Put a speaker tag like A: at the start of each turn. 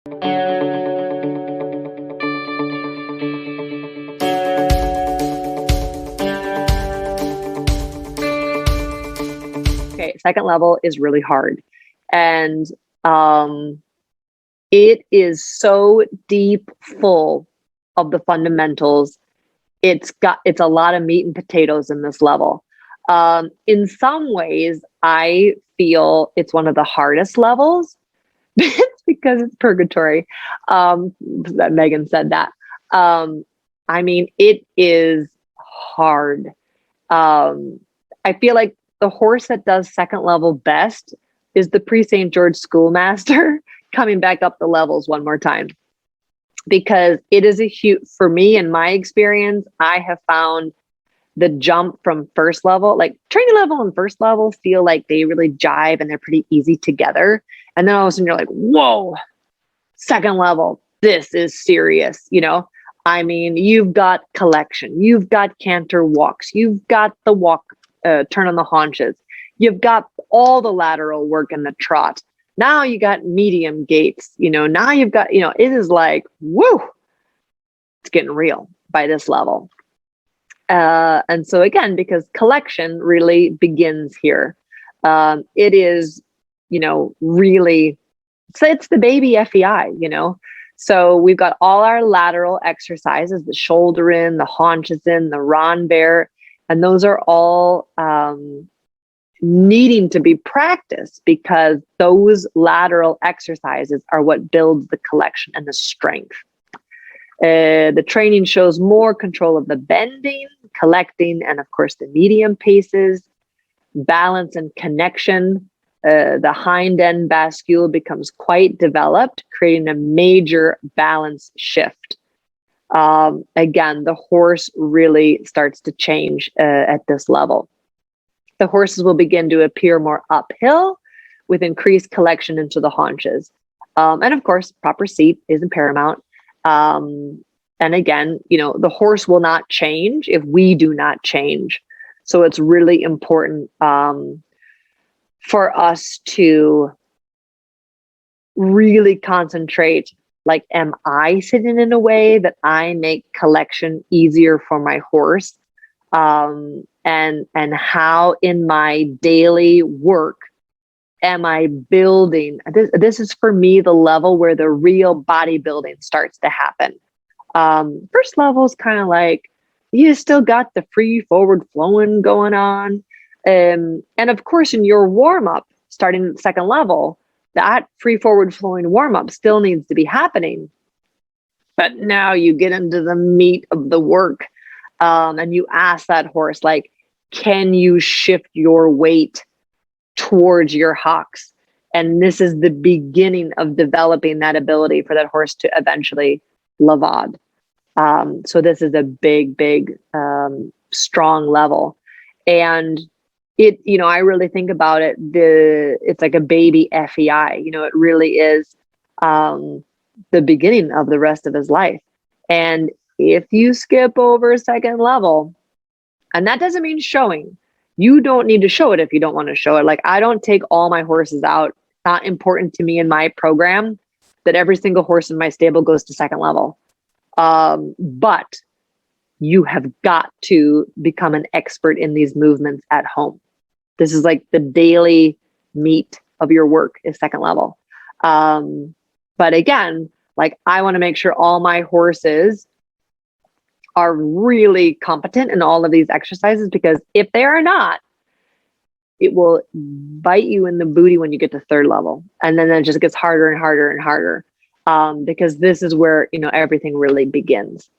A: Okay, second level is really hard. And um, it is so deep full of the fundamentals. It's a lot of meat and potatoes in this level. In some ways, I feel it's one of the hardest levels. It's because it's purgatory. That Megan said that. Um, I mean, it is hard. I feel like the horse that does second level best is the pre St. George schoolmaster coming back up the levels one more time, because it is a huge, for me, in my experience, I have found the jump from first level, like training level and first level, feel like they really jive and they're pretty easy together. And then all of a sudden you're like, whoa, second level, this is serious, you know? I mean, you've got collection, you've got canter walks, you've got the walk, turn on the haunches, you've got all the lateral work in the trot. Now you got medium gaits, you know, now you've got, you know, it is like, woo, it's getting real by this level. And so again, because collection really begins here, it is, you know, really, so it's the baby FEI, you know. So we've got all our lateral exercises, the shoulder in, the haunches in, the Ronbear, and those are all needing to be practiced, because those lateral exercises are what builds the collection and the strength. The training shows more control of the bending, collecting, and of course the medium paces, balance and connection. The hind end bascule becomes quite developed, creating a major balance shift. Again, the horse really starts to change at this level. The horses will begin to appear more uphill with increased collection into the haunches. And of course, proper seat is paramount. And again, you know, the horse will not change if we do not change. So it's really important for us to really concentrate. Like, am I sitting in a way that I make collection easier for my horse? And how in my daily work am I building? This is for me the level where the real bodybuilding starts to happen. First level is kind of like, you still got the free forward flowing going on. And of course, in your warm up, starting at the second level, that free forward flowing warm up still needs to be happening. But now you get into the meat of the work, and you ask that horse, like, can you shift your weight towards your hocks? And this is the beginning of developing that ability for that horse to eventually lavad. So this is a big, big, strong level. And it, you know, I really think about it, it's like a baby FEI, you know, it really is the beginning of the rest of his life. And if you skip over second level, and that doesn't mean showing, you don't need to show it if you don't want to show it. Like, I don't take all my horses out. It's not important to me in my program that every single horse in my stable goes to second level. But you have got to become an expert in these movements at home. This is like the daily meat of your work is second level. But again, like, I want to make sure all my horses are really competent in all of these exercises, because if they are not, it will bite you in the booty when you get to third level. And then it just gets harder and harder and harder, because this is where, you know, everything really begins.